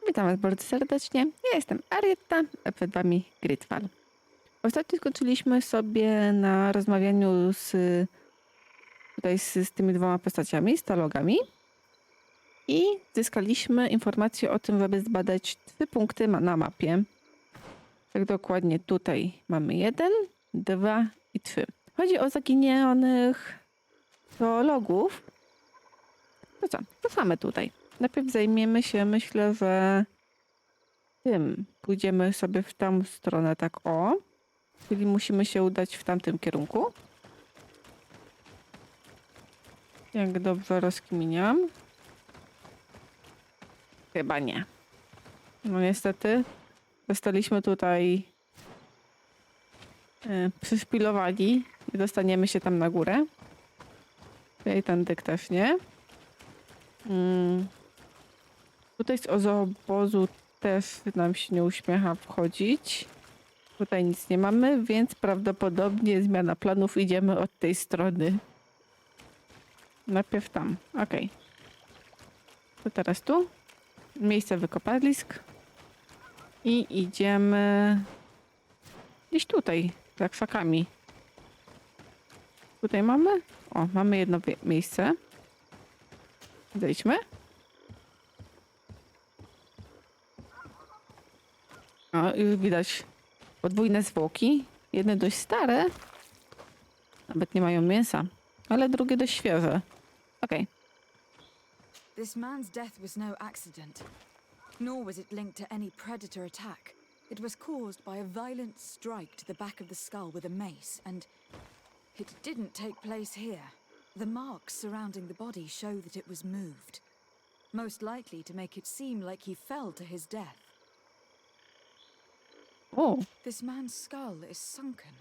Witam Was bardzo serdecznie. Ja jestem Arietta, a przed Wami GreedFall. Ostatnio skończyliśmy sobie na rozmawianiu z tymi dwoma postaciami, z talogami. I zyskaliśmy informację o tym, żeby zbadać 3 punkty na mapie. Tak dokładnie tutaj mamy 1, 2 i 3. Chodzi o zaginionych teologów. To co? Cofamy tutaj. Najpierw zajmiemy się, myślę, że tym. Pójdziemy sobie w tą stronę, tak o. Czyli musimy się udać w tamtym kierunku. Jak dobrze rozkminiam. Chyba nie. No niestety. Zostaliśmy tutaj przyszpilowani. Nie dostaniemy się tam na górę. Tutaj ten dyk też nie. Tutaj z obozu też nam się nie uśmiecha wchodzić. Tutaj nic nie mamy, więc prawdopodobnie zmiana planów. Idziemy od tej strony. Najpierw tam. Okej. To teraz tu. Miejsce wykopalisk. I idziemy gdzieś tutaj, za krzakami. Tutaj mamy? O, mamy jedno miejsce. Zejdźmy. O, już widać podwójne zwłoki. Jedne dość stare. Nawet nie mają mięsa. Ale drugie dość świeże. Okej. This man's death was no accident, nor was it linked to any predator attack. It was caused by a violent strike to the back of the skull with a mace, and it didn't take place here. The marks surrounding the body show that it was moved, most likely to make it seem like he fell to his death. O, This man's skull is sunken,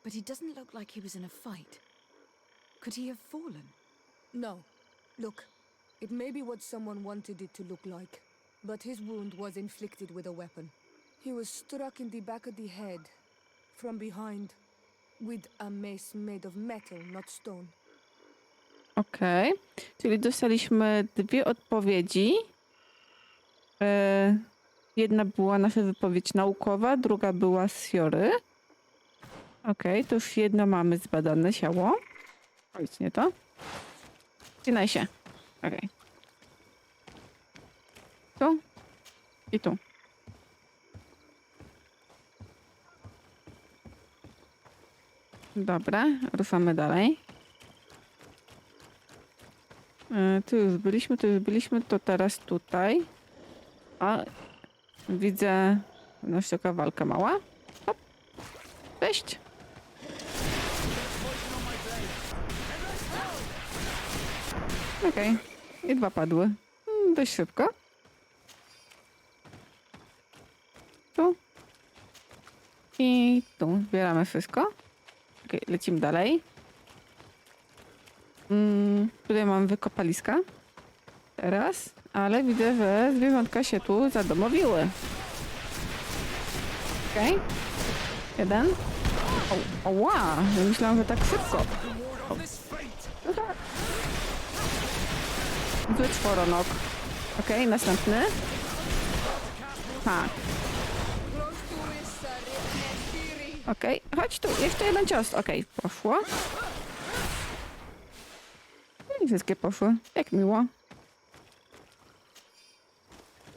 but he doesn't look like he was in a fight. Could he have fallen? No. Look, it may be what someone wanted it to look like, but his wound was inflicted with a weapon. He was struck in the back of the head, from behind, with a mace made of metal, not stone. okej. Czyli dostaliśmy 2 odpowiedzi. Jedna była nasza wypowiedź naukowa, druga była z Jory. Okej, to już jedno mamy zbadane ciało. Ojc, nie to. Wcinaj się. Okej. Tu. I tu. Dobra, ruszamy dalej. Tu już byliśmy, to teraz tutaj. A, widzę taka walka mała. Hop. Cześć. Okej. I 2 padły. Dość szybko. Tu. I tu. Zbieramy wszystko. Okej, lecimy dalej. Tutaj mam wykopaliska. Teraz. Ale widzę, że zwierzątka się tu zadomowiły. Okej. 1. Oła! Ja myślałam, że tak szybko. O. No tak. Zły czworonok. Okej, następny. Tak. Okej, chodź tu. Jeszcze jeden cios. Okej, poszło. I wszystkie poszły. Jak miło.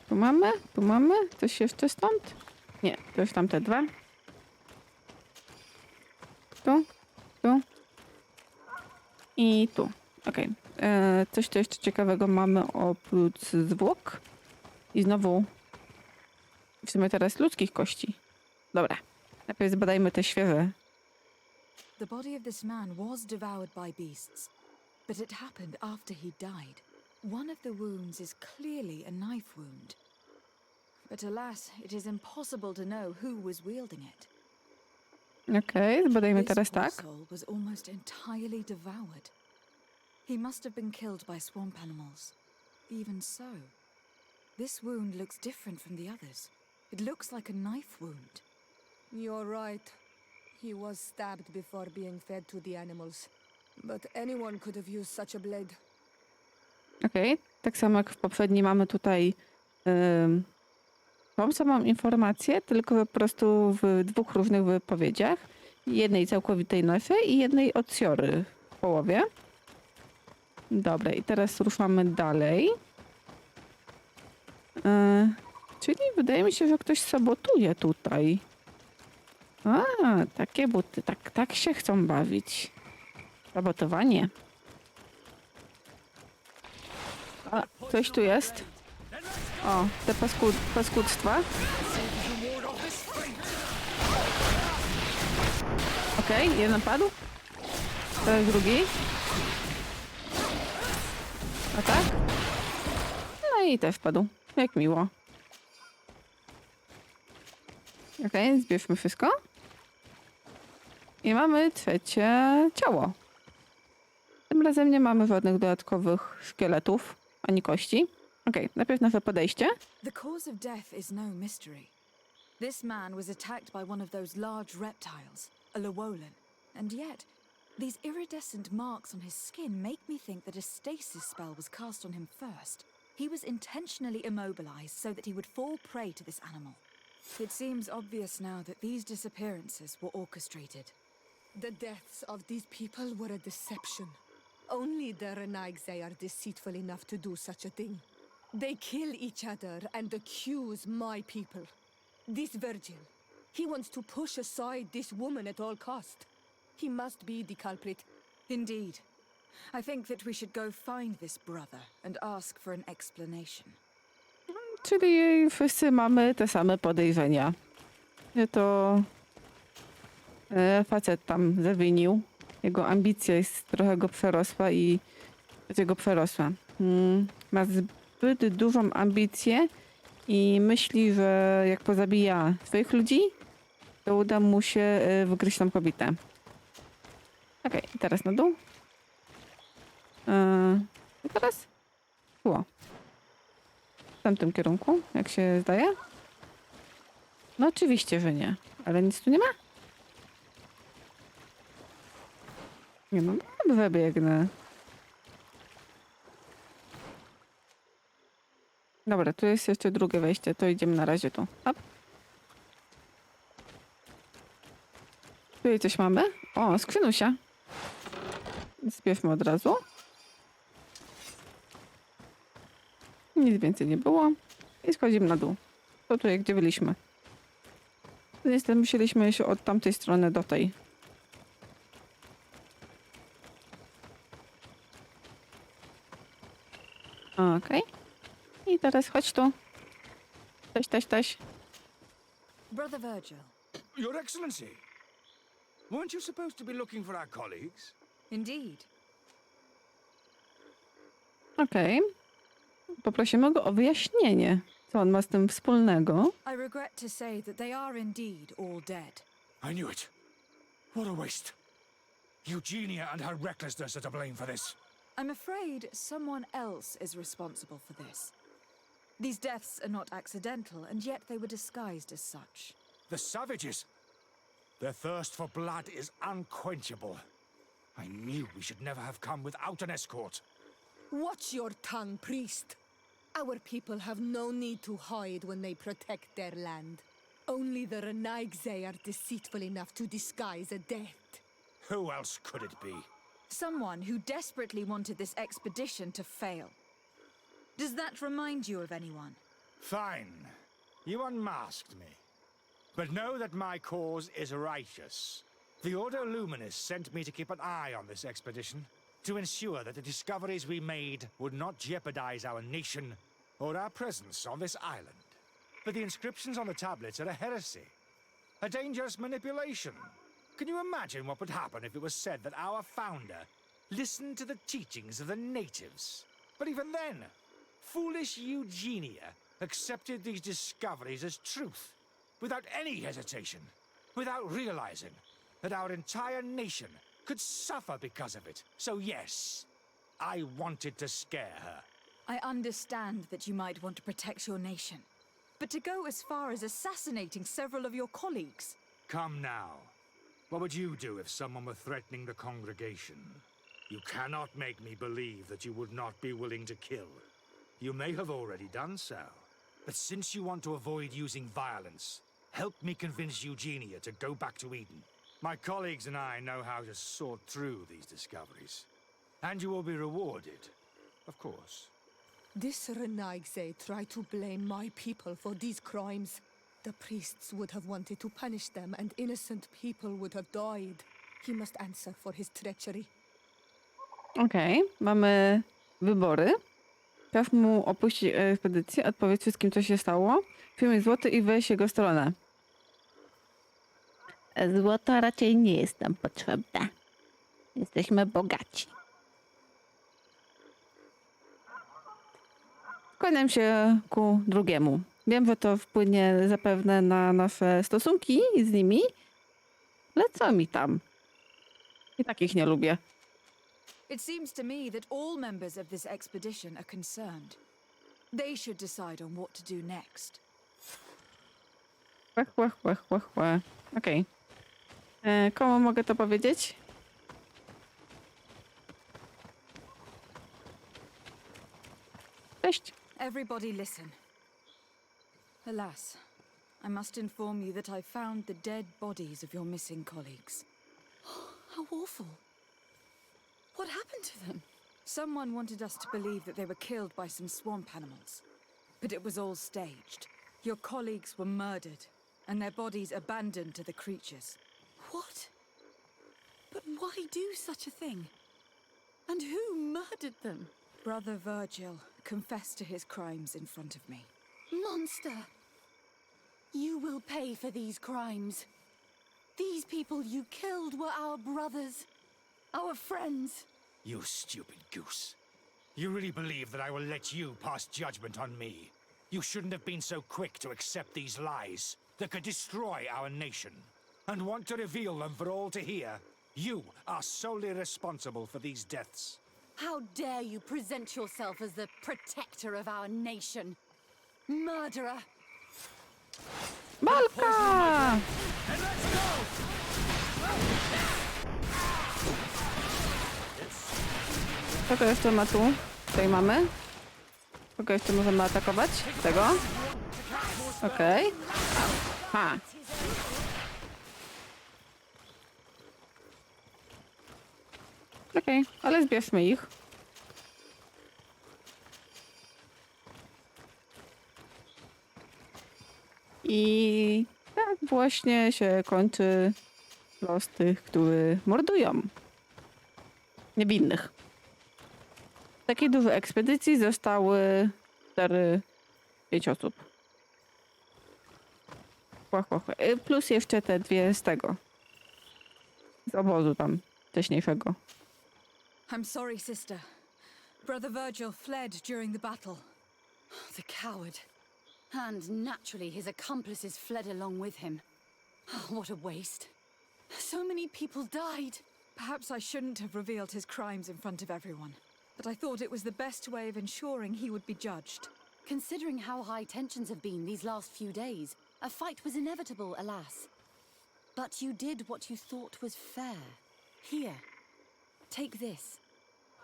Tu mamy. Coś jeszcze stąd? Nie, to już tamte 2. Tu. I tu. Okej. Coś tu jeszcze ciekawego mamy oprócz zwłok. I znowu w sumie teraz ludzkich kości. Dobra. Najpierw zbadajmy te świeże. The body of this man was devoured by beasts, but it happened after he died. One of the wounds is clearly a knife wound. But alas, it is impossible to know who was wielding it. Okej, zbadajmy This teraz poor tak. soul was almost entirely devoured. He must have been killed by swamp animals. Even so, this wound looks different from the others. It looks like a knife wound. You're right. He was stabbed before being fed to the animals. But anyone could have used such a blade. Okej, tak samo jak w poprzedniej mamy tutaj tą samą informację, tylko po prostu w dwóch różnych wypowiedziach. Jednej całkowitej nowej i jednej od Siory w połowie. Dobra, i teraz ruszamy dalej. Czyli wydaje mi się, że ktoś sabotuje tutaj. A, takie buty, tak się chcą bawić. Sabotowanie. A, coś tu jest. O, te paskudztwa. Okej, jeden padł. Teraz drugi. A tak? No i też wpadł. Jak miło. Okej, zbierzmy wszystko. I mamy trzecie ciało. Tym razem nie mamy żadnych dodatkowych szkieletów, ani kości. Okej, najpierw nasze podejście. The cause of death is no mystery. This man was attacked by one of those large reptiles, a Llewellyn, and yet these iridescent marks on his skin make me think that a stasis spell was cast on him first. He was intentionally immobilized so that he would fall prey to this animal. It seems obvious now that these disappearances were orchestrated. The deaths of these people were a deception. Only the Renaigse are deceitful enough to do such a thing. They kill each other and accuse my people. This virgin, he wants to push aside this woman at all cost. He must be the culprit. Indeed. I think that we should go find this brother and ask for an explanation. Czyli wszyscy mamy te same podejrzenia. Że to facet tam zawinił. Jego ambicja jest trochę go przerosła i go przerosła. Ma zbyt dużą ambicję i myśli, że jak pozabija swoich ludzi, to uda mu się wygryźć tą kobietę. Okej, teraz na dół. I teraz było. W tamtym kierunku, jak się zdaje? No oczywiście, że nie. Ale nic tu nie ma? Nie mam. Dobrze biegnę. Dobra, tu jest jeszcze drugie wejście. To idziemy na razie tu. Hop. Tutaj coś mamy. O, skrzynusia. Zbierzmy od razu. Nic więcej nie było. I schodzimy na dół. To tutaj, gdzie byliśmy. To niestety musieliśmy się od tamtej strony do tej. Okej. I teraz chodź tu. Taś. Brother Virgil. Your Excellency, weren't you supposed to be looking for our colleagues? Indeed. Okej. Poprosimy go o wyjaśnienie, co on ma z tym wspólnego. I regret to say that they are indeed all dead. I knew it. What a waste. Eugenia and her recklessness are to blame for this. I'm afraid someone else is responsible for this. These deaths are not accidental, and yet they were disguised as such. The savages. Their thirst for blood is unquenchable. I knew we should never have come without an escort. Watch your tongue, priest. Our people have no need to hide when they protect their land. Only the Renaigse are deceitful enough to disguise a death. Who else could it be? Someone who desperately wanted this expedition to fail. Does that remind you of anyone? Fine. You unmasked me. But know that my cause is righteous. The Order Luminous sent me to keep an eye on this expedition, to ensure that the discoveries we made would not jeopardize our nation or our presence on this island. But the inscriptions on the tablets are a heresy, a dangerous manipulation. Can you imagine what would happen if it was said that our founder listened to the teachings of the natives? But even then, foolish Eugenia accepted these discoveries as truth, without any hesitation, without realizing that our entire nation could suffer because of it. So yes, I wanted to scare her. I understand that you might want to protect your nation, but to go as far as assassinating several of your colleagues. Come now. What would you do if someone were threatening the congregation? You cannot make me believe that you would not be willing to kill. You may have already done so. But since you want to avoid using violence, help me convince Eugenia to go back to Eden. My colleagues and I know how to sort through these discoveries. And you will be rewarded, of course. This Renaigse tried to blame my people for these crimes. The priests would have wanted to punish them, and innocent people would have died. He must answer for his treachery. Okej, mamy wybory. Każ mu opuścić ekspedycję, odpowiedz wszystkim, co się stało. Przyjmij złoty i weź jego stronę. Złoto raczej nie jest nam potrzebne. Jesteśmy bogaci. Skłaniam się ku drugiemu. Wiem, że to wpłynie zapewne na nasze stosunki z nimi, ale co mi tam? I takich nie lubię. It seems to me that all members of this expedition are concerned. They should decide on what to do next. Łe. Okej. Komu mogę to powiedzieć? Cześć. Everybody listen. Alas, I must inform you that I found the dead bodies of your missing colleagues. How awful. What happened to them? Someone wanted us to believe that they were killed by some swamp animals. But it was all staged. Your colleagues were murdered, and their bodies abandoned to the creatures. What? But why do such a thing? And who murdered them? Brother Virgil confessed to his crimes in front of me. Monster! You will pay for these crimes. These people you killed were our brothers, our friends. You stupid goose. You really believe that I will let you pass judgment on me? You shouldn't have been so quick to accept these lies that could destroy our nation. And want to reveal them for all to hear. You are solely responsible for these deaths. How dare you present yourself as the protector of our nation? Murderer! Walka! Kogo jeszcze ma tu? Tutaj mamy. Kogo jeszcze możemy atakować? Tego. Okej. Ha. Okej, ale zbierzmy ich. I tak właśnie się kończy los tych, którzy mordują niewinnych. W takiej dużej ekspedycji zostały 4-5 osób. Plus jeszcze te dwie z tego. Z obozu tam wcześniejszego. I'm sorry, sister. Brother Virgil fled during the battle. The coward. And naturally his accomplices fled along with him. Oh, what a waste. So many people died. Perhaps I shouldn't have revealed his crimes in front of everyone, but I thought it was the best way of ensuring he would be judged. Considering how high tensions have been these last few days, a fight was inevitable, alas. But you did what you thought was fair. Here, take this,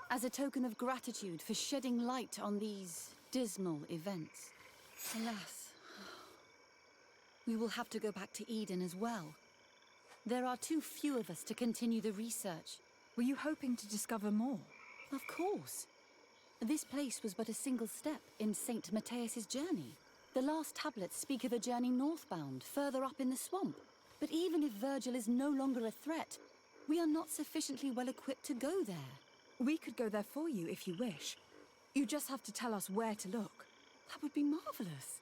as a token of gratitude for shedding light on these dismal events. Alas, we will have to go back to Eden as well. There are too few of us to continue the research. Were you hoping to discover more? Of course. This place was but a single step in St. Matheus's journey. The last tablets speak of a journey northbound, further up in the swamp. But even if Virgil is no longer a threat, we are not sufficiently well equipped to go there. We could go there for you if you wish. You just have to tell us where to look. That would be marvelous.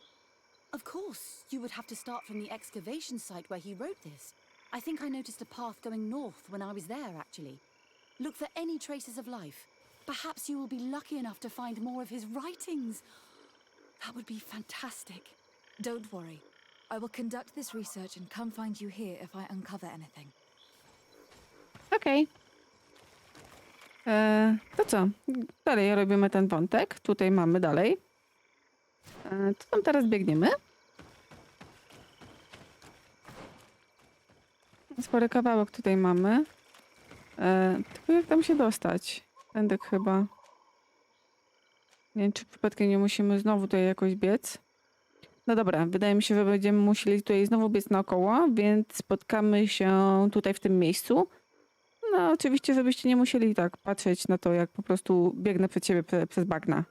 Of course, you would have to start from the excavation site where he wrote this. I think I noticed a path going north when I was there, actually. Look for any traces of life. Perhaps you will be lucky enough to find more of his writings. That would be fantastic. Don't worry. I will conduct this research and come find you here if I uncover anything. Okej. To co? Dalej robimy ten wątek. Tutaj mamy dalej. To tam teraz biegniemy. Spory kawałek tutaj mamy. Tylko jak tam się dostać? Tędy chyba. Nie wiem, czy przypadkiem nie musimy znowu tutaj jakoś biec. No dobra, wydaje mi się, że będziemy musieli tutaj znowu biec naokoło, więc spotkamy się tutaj w tym miejscu. No oczywiście, żebyście nie musieli tak patrzeć na to, jak po prostu biegnę przed siebie przez bagna.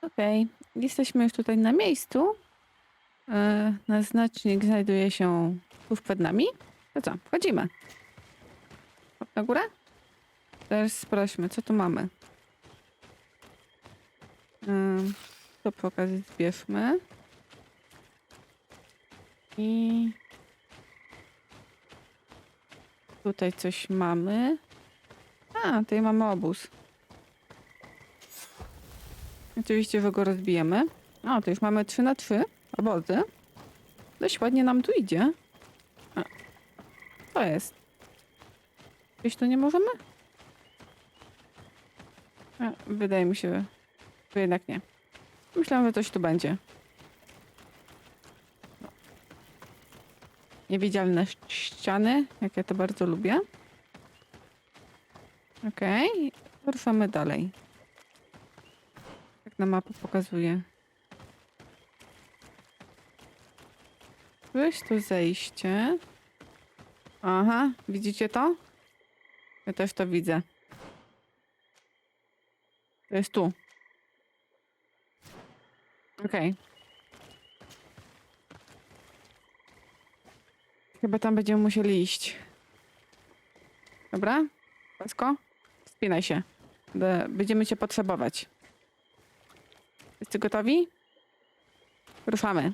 Okej, jesteśmy już tutaj na miejscu. Nasz znacznik znajduje się tuż przed nami. To co, wchodzimy. Hop na górę? Teraz sprawdźmy, co tu mamy. To przy okazji zbierzmy. I tutaj coś mamy. A, tutaj mamy obóz. Oczywiście, że go rozbijemy. O, to już mamy 3×3 obozy. Dość ładnie nam tu idzie. A, co jest? Gdzieś tu nie możemy? A, wydaje mi się, że jednak nie. Myślałam, że coś tu będzie. Niewidzialne ściany, jak ja to bardzo lubię. Okej, ruszamy dalej. Jak na mapę pokazuje. Tu jest tu zejście. Aha, widzicie to? Ja też to widzę. To jest tu. Okej. Chyba tam będziemy musieli iść. Dobra? Pasko? Wspinaj się. Będziemy cię potrzebować. Jesteście gotowi? Ruszamy.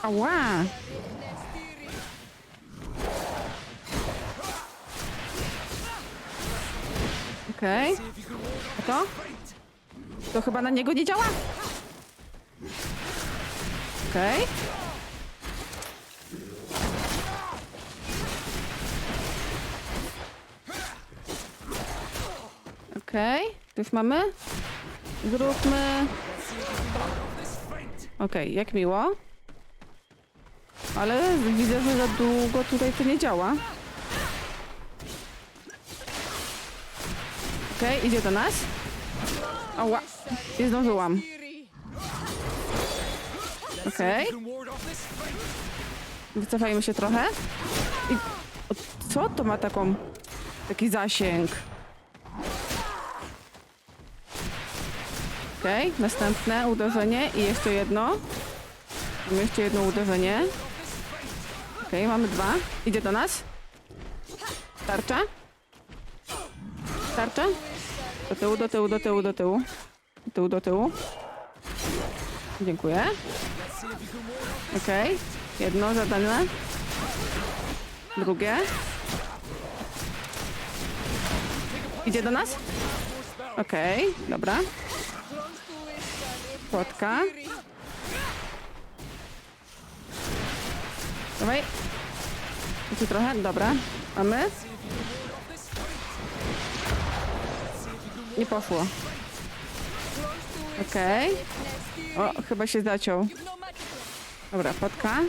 Ała! Okej. A to? To chyba na niego nie działa? Okej. Okej. To już mamy? Zróbmy... Okej, jak miło. Ale widzę, że za długo tutaj to nie działa. Okej, idzie do nas. Ała, nie zdążyłam. Okej. Wycofajmy się trochę. I... Co to ma taki zasięg? Okej, następne uderzenie i jeszcze jedno. Mamy jeszcze jedno uderzenie. Okej, mamy 2. Idzie do nas. Tarcza. Tarcza. Do tyłu, do tyłu, do tyłu, do tyłu. Do tyłu, do tyłu. Dziękuję. Okej. Jedno zadane. Drugie. Idzie do nas? Okej, dobra. Płotka. Dawaj. Jeszcze trochę, dobra. Mamy. Nie poszło. Okej. O, chyba się zaciął. Dobra, potka.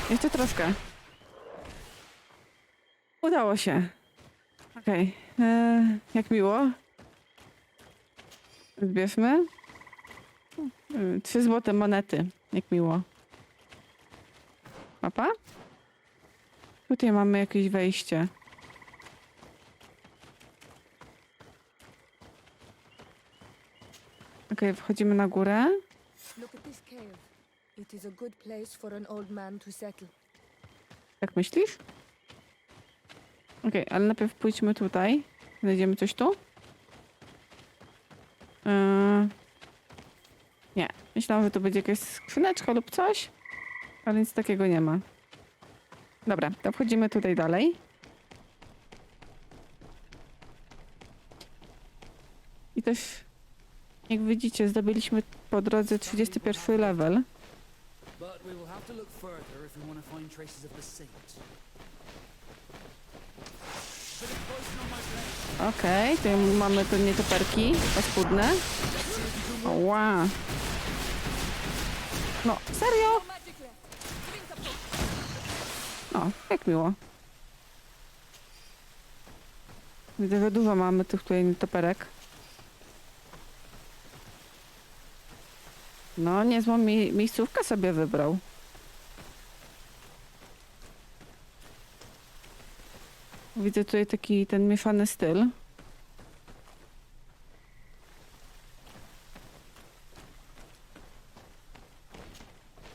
Jeszcze troszkę. Udało się. Okej. Jak miło. Zbierzmy. 3 złote monety. Jak miło. Mapa? Tutaj mamy jakieś wejście. Okej, wchodzimy na górę. Look at this cave. It is a good place for an old man to settle. Jak myślisz? Okej, ale najpierw pójdźmy tutaj. Znajdziemy coś tu? Nie. Myślałam, że to będzie jakaś skrzyneczka lub coś, ale nic takiego nie ma. Dobra, to wchodzimy tutaj dalej. I też, jak widzicie, zdobyliśmy po drodze 31 level. But we will have to look further if we want to find traces of the saint. Okej, tutaj mamy tu nietoperki paskudne. Ła. No, serio? O, jak miło. Widzę, że dużo mamy tych tutaj toperek. No, niezłą miejscówkę sobie wybrał. Widzę tutaj taki ten mieszany styl.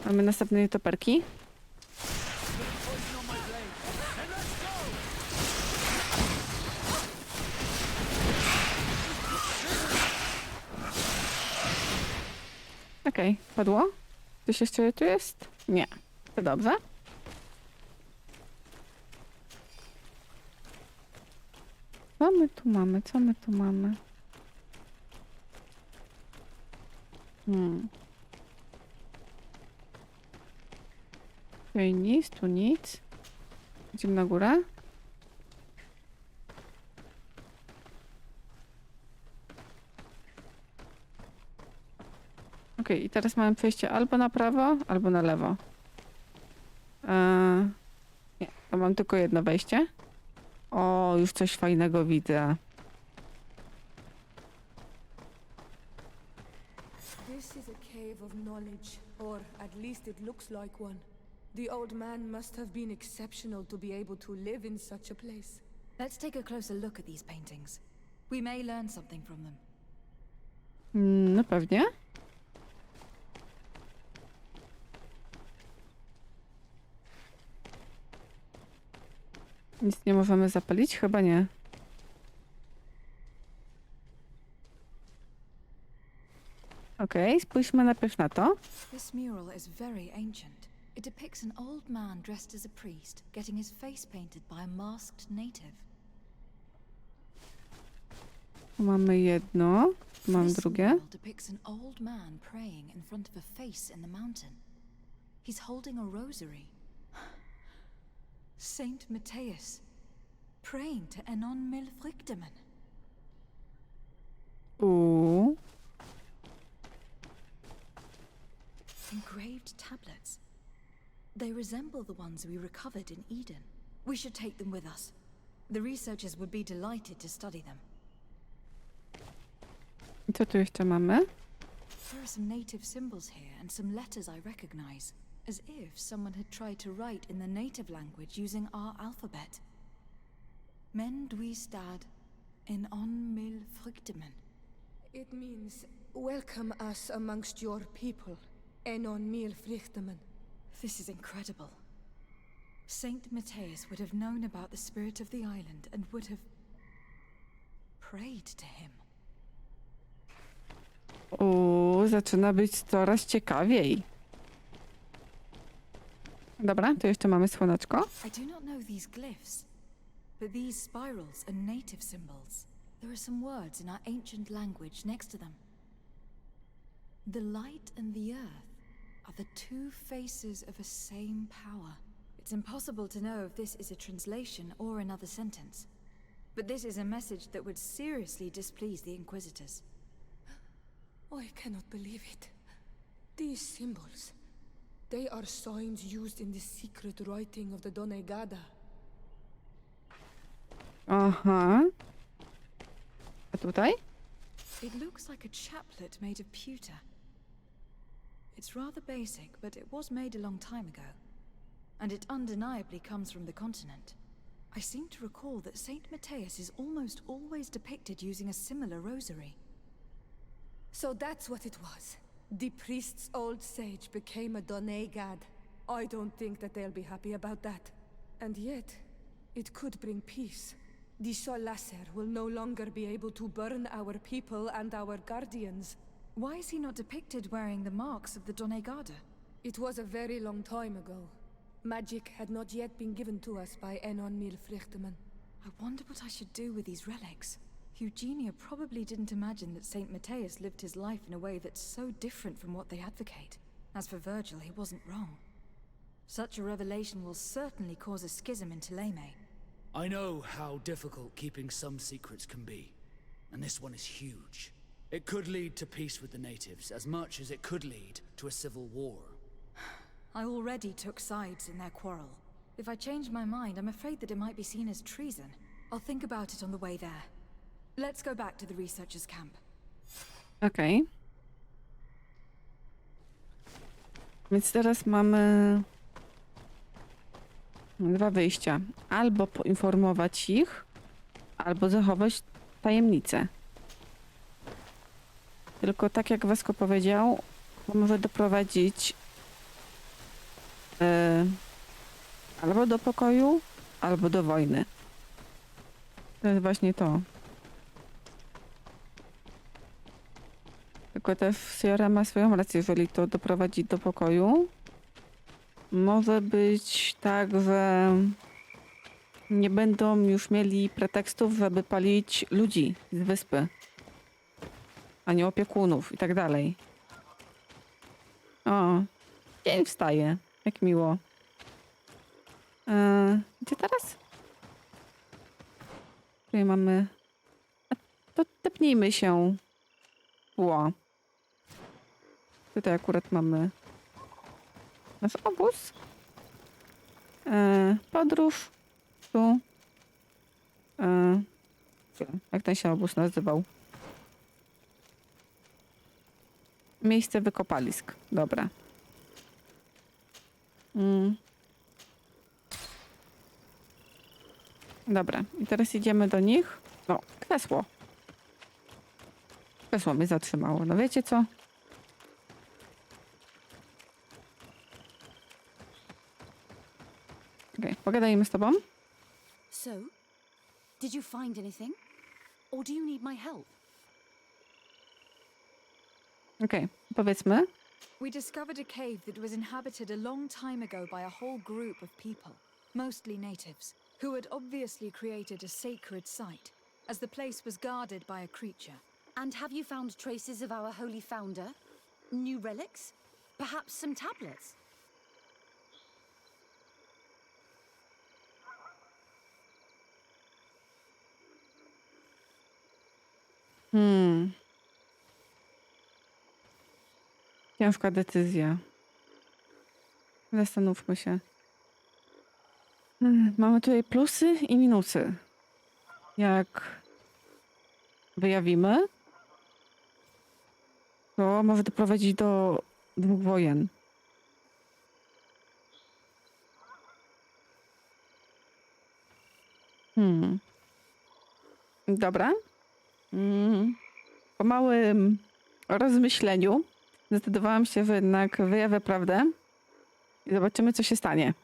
Mamy następne toperki. Okej, padło? Coś jeszcze tu jest? Nie. To dobrze. Co my tu mamy? Co my tu mamy? Tutaj nic, tu nic. Idziemy na górę. Okej, i teraz mamy przejście albo na prawo, albo na lewo. Nie, to mam tylko jedno wejście. O, już coś fajnego widzę. This is a cave of knowledge, or at least it looks like one. The old man must have been exceptional to be able to live in such a place. Let's take a closer look at these paintings. We may learn something from them. No pewnie. Nic nie możemy zapalić? Chyba nie. Okej, spójrzmy najpierw na to. This mural is very ancient. It depicts an old man dressed as a priest, getting his face painted by a masked native. Tu mamy jedno, tu mamy This drugie. mural depicts an old man praying in front of a face in the mountain. He's holding a rosary. Saint Matheus, praying to Enon Milfrichteman. Engraved tablets. They resemble the ones we recovered in Eden. We should take them with us. The researchers would be delighted to study them. I co tu jeszcze mamy? There are some native symbols here and some letters I recognize, as if someone had tried to write in the native language using our alphabet. Men dwi stad in on mil frichtemen. It means, welcome us amongst your people, Enon Mil Frichteman. This is incredible. Saint Matheus would have known about the spirit of the island and would have prayed to him. Zaczyna być coraz ciekawiej. Dobra, to jeszcze mamy słoneczko. I do not know these glyphs, but these spirals are native symbols. There are some words in our ancient language next to them. The light and the earth are the two faces of a same power. It's impossible to know if this is a translation or another sentence. But this is a message that would seriously displease the Inquisitors. I cannot believe it. These symbols, they are signs used in the secret writing of the Donegada. Aha. A tutaj? It looks like a chaplet made of pewter. It's rather basic, but it was made a long time ago. And it undeniably comes from the continent. I seem to recall that Saint Matheus is almost always depicted using a similar rosary. So that's what it was. The priest's old sage became a Donegad. I don't think that they'll be happy about that. And yet, it could bring peace. The Solasser will no longer be able to burn our people and our guardians. Why is he not depicted wearing the marks of the Donegada? It was a very long time ago. Magic had not yet been given to us by Enon Milfrichteman. I wonder what I should do with these relics. Eugenia probably didn't imagine that Saint Matheus lived his life in a way that's so different from what they advocate. As for Virgil, he wasn't wrong. Such a revelation will certainly cause a schism in Ptolemy. I know how difficult keeping some secrets can be, and this one is huge. It could lead to peace with the natives as much as it could lead to a civil war. I already took sides in their quarrel. If I change my mind, I'm afraid that it might be seen as treason. I'll think about it on the way there. Let's go back to the researchers' camp. Okej. Więc teraz mamy dwa wyjścia. Albo poinformować ich, albo zachować tajemnicę. Tylko tak jak Wesko powiedział, to może doprowadzić albo do pokoju, albo do wojny. To jest właśnie to. Tylko też Sierra ma swoją rację, jeżeli to doprowadzi do pokoju. Może być tak, że nie będą już mieli pretekstów, żeby palić ludzi z wyspy, a nie opiekunów i tak dalej. O, dzień wstaje. Jak miło. Gdzie teraz? Tutaj mamy... A to tepnijmy się. Ło. Tutaj akurat mamy nasz obóz. Podróż. Tu. Jak ten się obóz nazywał? Miejsce wykopalisk. Dobra. Dobra. I teraz idziemy do nich. No, krzesło. Krzesło mnie zatrzymało. No wiecie co? Okej, pogadajmy z tobą. So, did you find anything? Or do you need my help? Okej, powiedzmy. We discovered a cave that was inhabited a long time ago by a whole group of people, mostly natives, who had obviously created a sacred site, as the place was guarded by a creature. And have you found traces of our holy founder? New relics? Perhaps some tablets? Ciężka decyzja. Zastanówmy się. Mamy tutaj plusy i minusy. Jak wyjawimy, to może doprowadzić do 2 wojen. Dobra. Po małym rozmyśleniu zdecydowałam się, że jednak wyjawię prawdę i zobaczymy, co się stanie.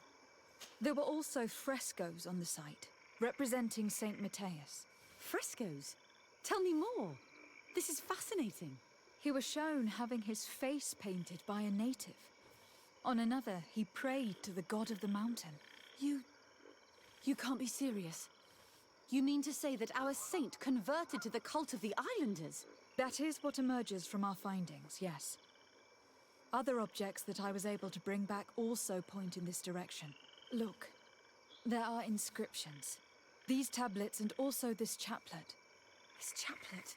There were also frescoes on the site, representing Saint Matheus. Frescoes? Tell me more. This is fascinating. He was shown having his face painted by a native. On another, he prayed to the god of the mountain. You can't be serious. You mean to say that our saint converted to the cult of the islanders? That is what emerges from our findings, yes. Other objects that I was able to bring back also point in this direction. Look, there are inscriptions. These tablets and also this chaplet. This chaplet.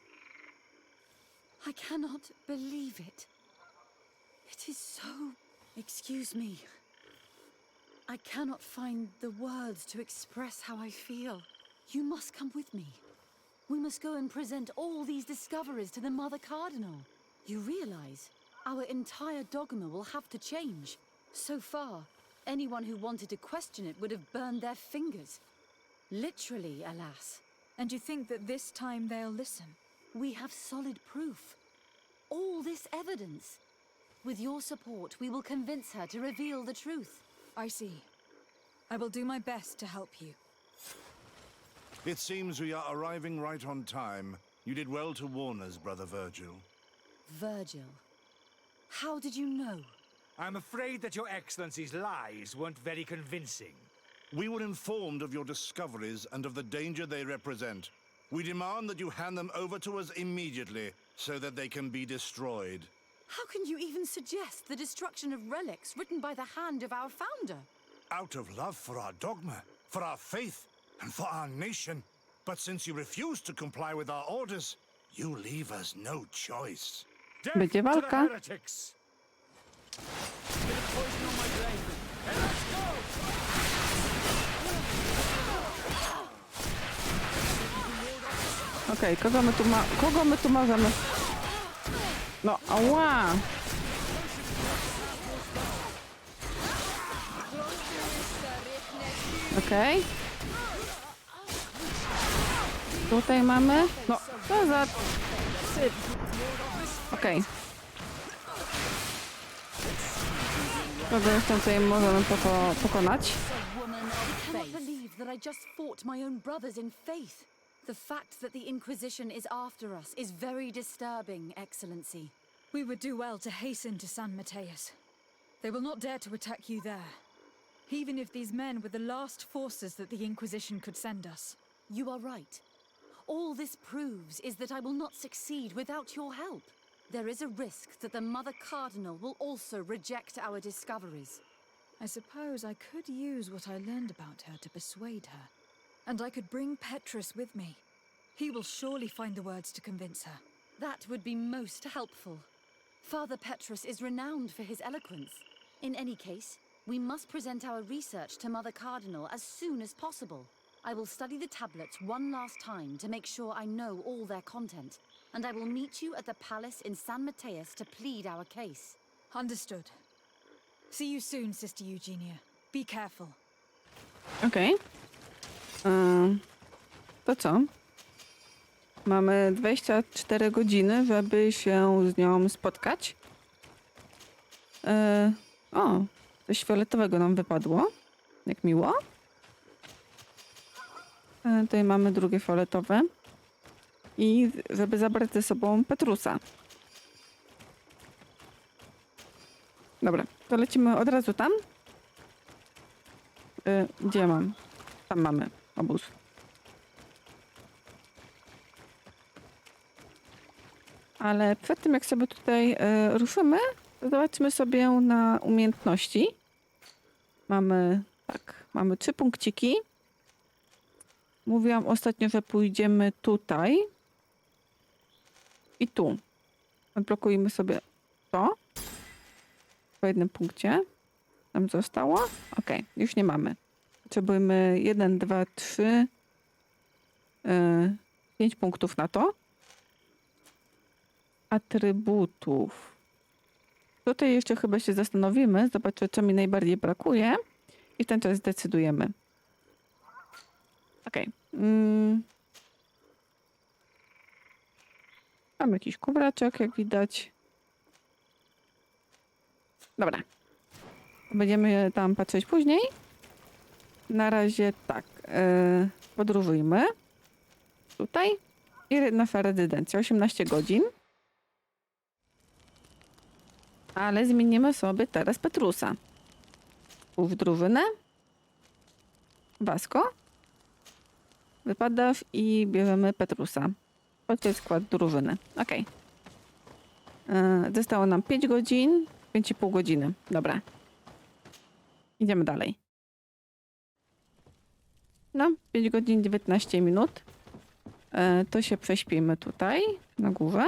I cannot believe it. It is so... Excuse me. I cannot find the words to express how I feel. You must come with me. We must go and present all these discoveries to the Mother Cardinal. You realize our entire dogma will have to change. So far, anyone who wanted to question it would have burned their fingers. Literally, alas. And you think that this time they'll listen? We have solid proof. All this evidence. With your support, we will convince her to reveal the truth. I see. I will do my best to help you. It seems we are arriving right on time. You did well to warn us, Brother Virgil. Virgil. How did you know? I'm afraid that Your Excellency's lies weren't very convincing. We were informed of your discoveries and of the danger they represent. We demand that you hand them over to us immediately, so that they can be destroyed. How can you even suggest the destruction of relics written by the hand of our founder? Out of love for our dogma, for our faith, and for our nation. But since you refuse to comply with our orders, you leave us no choice. Death Będzie to the walka. heretics! Bit of poison on my blade. And let's go! Okej, kogo my tu możemy? No, ała! Okej. Tutaj mamy... No, co za... Okej. Kogo jeszcze tutaj możemy pokonać? I cannot believe that I just fought my own brothers in faith. The fact that the Inquisition is after us is very disturbing, Excellency. We would do well to hasten to San Matheus. They will not dare to attack you there. Even if these men were the last forces that the Inquisition could send us. You are right. All this proves is that I will not succeed without your help. There is a risk that the Mother Cardinal will also reject our discoveries. I suppose I could use what I learned about her to persuade her. And I could bring Petrus with me. He will surely find the words to convince her. That would be most helpful. Father Petrus is renowned for his eloquence. In any case, we must present our research to Mother Cardinal as soon as possible. I will study the tablets one last time to make sure I know all their content, and I will meet you at the palace in San Matheus to plead our case. Understood. See you soon, Sister Eugenia. Be careful. Okej. To co? Mamy 24 godziny, żeby się z nią spotkać. O, coś fioletowego nam wypadło. Jak miło. Tutaj mamy drugie fioletowe. I żeby zabrać ze sobą Petrusa. Dobra, to lecimy od razu tam. Gdzie mam? Tam mamy obóz. Ale przed tym, jak sobie tutaj ruszymy, to zobaczmy sobie na umiejętności. Mamy 3 punkciki. Mówiłam ostatnio, że pójdziemy tutaj. I tu. Odblokujemy sobie to. Po jednym punkcie. Nam zostało. Ok, już nie mamy. Potrzebujemy 1, 2, 3, 5 punktów na to. Atrybutów. Tutaj jeszcze chyba się zastanowimy. Zobaczę, co mi najbardziej brakuje. I w ten czas zdecydujemy. Ok. Mam jakiś kubraczek, jak widać. Dobra. Będziemy tam patrzeć później. Na razie tak. Podróżujmy. Tutaj. I nasza rezydencja. 18 godzin. Ale zmienimy sobie teraz Petrusa. Pójdź drużynę. Wasko. Wypadasz i bierzemy Petrusa. Chodźcie skład drużyny. Ok. Zostało nam 5 godzin. 5,5 godziny. Dobra. Idziemy dalej. No, 5 godzin 19 minut. To się prześpimy tutaj, na górze.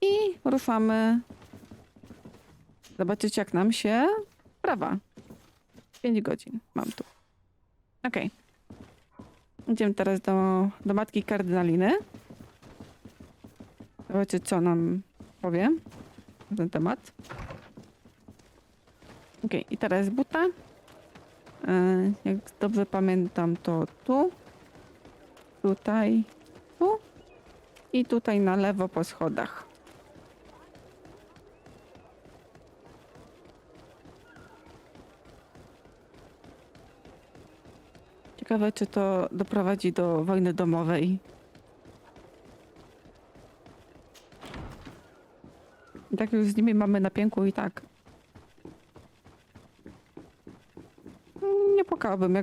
I ruszamy. Zobaczyć, jak nam się sprawa. 5 godzin mam tu. Ok. Idziemy teraz do matki kardynaliny. Zobaczyć, co nam powie na ten temat. Ok, i teraz buta. Jak dobrze pamiętam, to tu. Tutaj. Tu. I tutaj na lewo po schodach. Ciekawe, czy to doprowadzi do wojny domowej. I tak już z nimi mamy na pięku i tak. Nie płakałabym,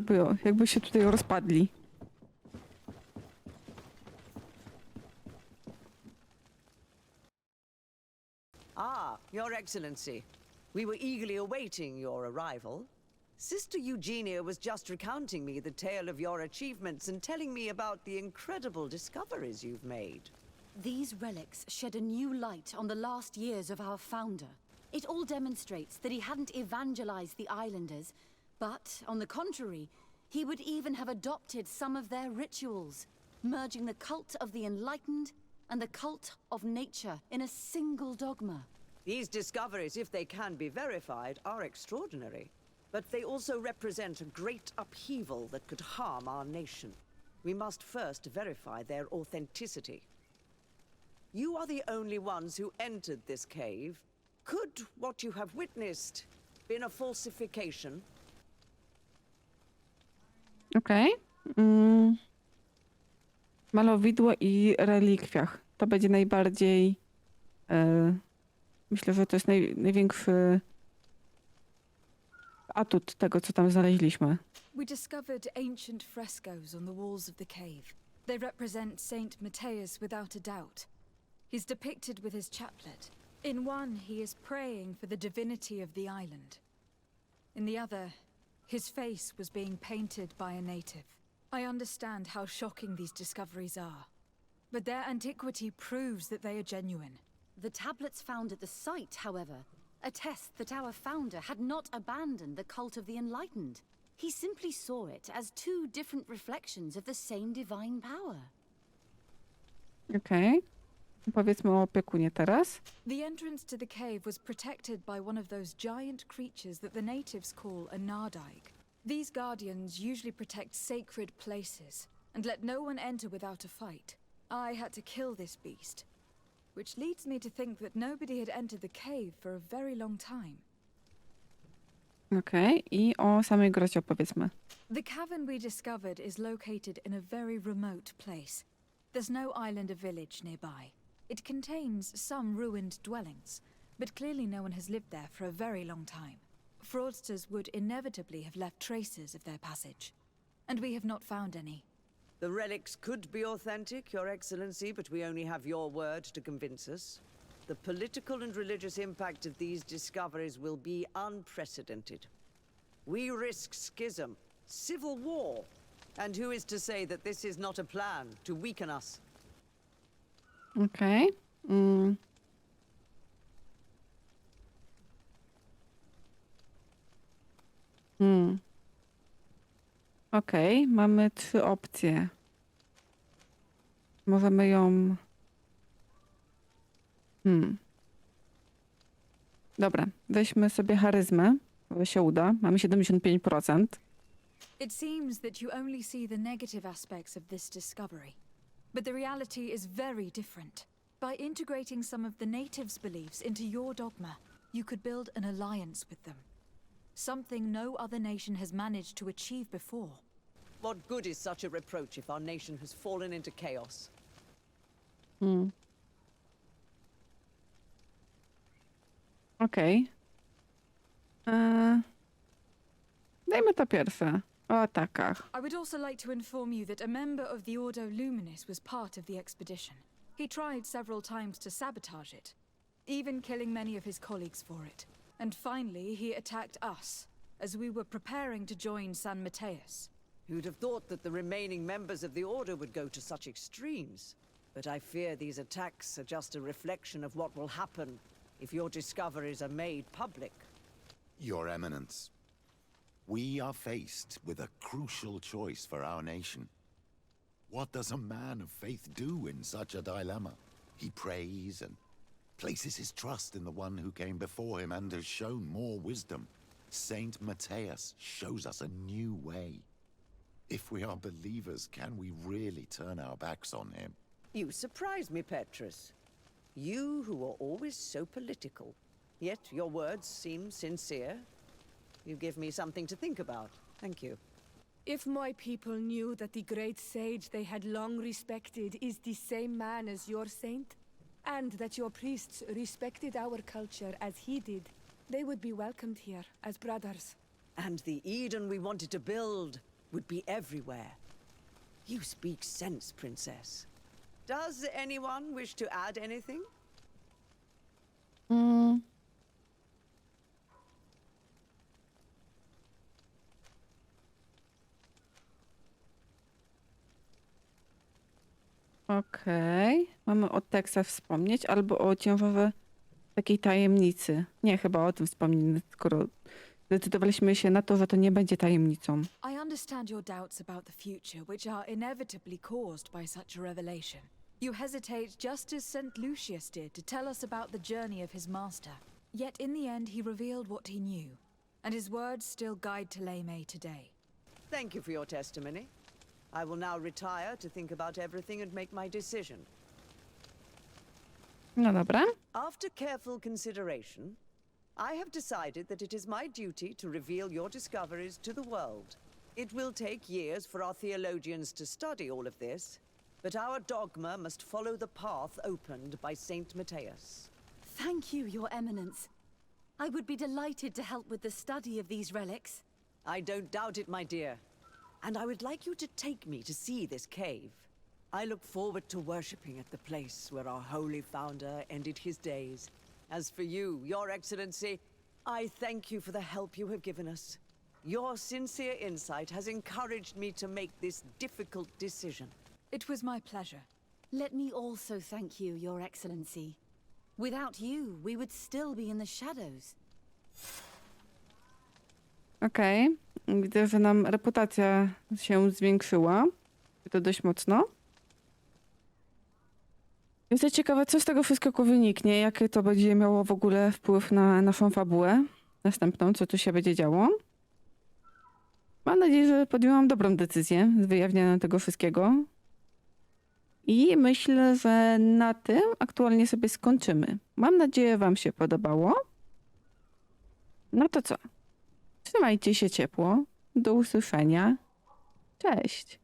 jakby się tutaj rozpadli. Ah, Your Excellency. We were eagerly awaiting your arrival. Sister Eugenia was just recounting me the tale of your achievements and telling me about the incredible discoveries you've made. These relics shed a new light on the last years of our founder. It all demonstrates that he hadn't evangelized the islanders, but, on the contrary, he would even have adopted some of their rituals. merging the cult of the enlightened and the cult of nature in a single dogma. These discoveries, if they can be verified, are extraordinary. But they also represent a great upheaval that could harm our nation. We must first verify their authenticity. You are the only ones who entered this cave. Could what you have witnessed been a falsification? Okej. Malowidło i relikwiach. To będzie najbardziej... myślę, że to jest największy atut tego, co tam znaleźliśmy. We discovered ancient frescoes on the walls of the cave. They represent Saint Matheus without a doubt. He's depicted with his chaplet. In one, he is praying for the divinity of the island. In the other, his face was being painted by a native. I understand how shocking these discoveries are, but their antiquity proves that they are genuine. The tablets found at the site, however, attest that our founder had not abandoned the cult of the enlightened. He simply saw it as two different reflections of the same divine power. Okej. Powiedzmy o opiekunie teraz. The entrance to the cave was protected by one of those giant creatures that the natives call a nardaig. These guardians usually protect sacred places and let no one enter without a fight. I had to kill this beast, which leads me to think that nobody had entered the cave for a very long time. Okej. I o samej grocie opowiedzmy. The cavern we discovered is located in a very remote place. There's no island or village nearby. It contains some ruined dwellings, but clearly no one has lived there for a very long time. Fraudsters would inevitably have left traces of their passage, and we have not found any. The relics could be authentic, Your Excellency, but we only have your word to convince us. The political and religious impact of these discoveries will be unprecedented. We risk schism, civil war, and who is to say that this is not a plan to weaken us? Okej. Okej, mamy 3 opcje. Możemy ją... Dobra, weźmy sobie charyzmę. To się uda. Mamy 75%. It seems that you only see the negative aspects of this discovery. But the reality is very different. By integrating some of the natives' beliefs into your dogma, you could build an alliance with them. Something no other nation has managed to achieve before. What good is such a reproach if our nation has fallen into chaos? Okej. Dajmy to pierwsze. O atakach. I would also like to inform you that a member of the Ordo Luminis was part of the expedition. He tried several times to sabotage it, even killing many of his colleagues for it. And finally, he attacked us, as we were preparing to join San Matheus. Who'd have thought that the remaining members of the Order would go to such extremes? But I fear these attacks are just a reflection of what will happen if your discoveries are made public. Your Eminence, we are faced with a crucial choice for our nation. What does a man of faith do in such a dilemma? He prays and places his trust in the one who came before him and has shown more wisdom. Saint Matheus shows us a new way. If we are believers, can we really turn our backs on him? You surprise me, Petrus. You who are always so political, yet your words seem sincere. You give me something to think about. Thank you. If my people knew that the great sage they had long respected is the same man as your saint, and that your priests respected our culture as he did, they would be welcomed here as brothers. And the Eden we wanted to build would be everywhere. You speak sense, Princess. Does anyone wish to add anything? Okej. Mamy o tekstach wspomnieć albo o ciężarze takiej tajemnicy. Nie, chyba o tym wspomnieć, skoro zdecydowaliśmy się na to, że to nie będzie tajemnicą. I understand your doubts about the future, which are inevitably caused by such a revelation. You hesitate just as St. Lucius did to tell us about the journey of his master. Yet in the end he revealed what he knew, and his words still guide Ptolemy today. Thank you for your testimony. I will now retire to think about everything and make my decision. No dobra. After careful consideration, I have decided that it is my duty to reveal your discoveries to the world. It will take years for our theologians to study all of this, but our dogma must follow the path opened by Saint Matheus. Thank you, Your Eminence. I would be delighted to help with the study of these relics. I don't doubt it, my dear. And I would like you to take me to see this cave. I look forward to worshipping at the place where our holy founder ended his days. As for you, Your Excellency, I thank you for the help you have given us. Your sincere insight has encouraged me to make this difficult decision. It was my pleasure. Let me also thank you, Your Excellency. Without you, we would still be in the shadows. Okej. Widzę, że nam reputacja się zwiększyła. I to dość mocno. Jestem ciekawa, co z tego wszystkiego wyniknie, jaki to będzie miało w ogóle wpływ na naszą fabułę następną, co tu się będzie działo. Mam nadzieję, że podjęłam dobrą decyzję z wyjaśnienia tego wszystkiego. I myślę, że na tym aktualnie sobie skończymy. Mam nadzieję, wam się podobało. No to co? Trzymajcie się ciepło. Do usłyszenia. Cześć.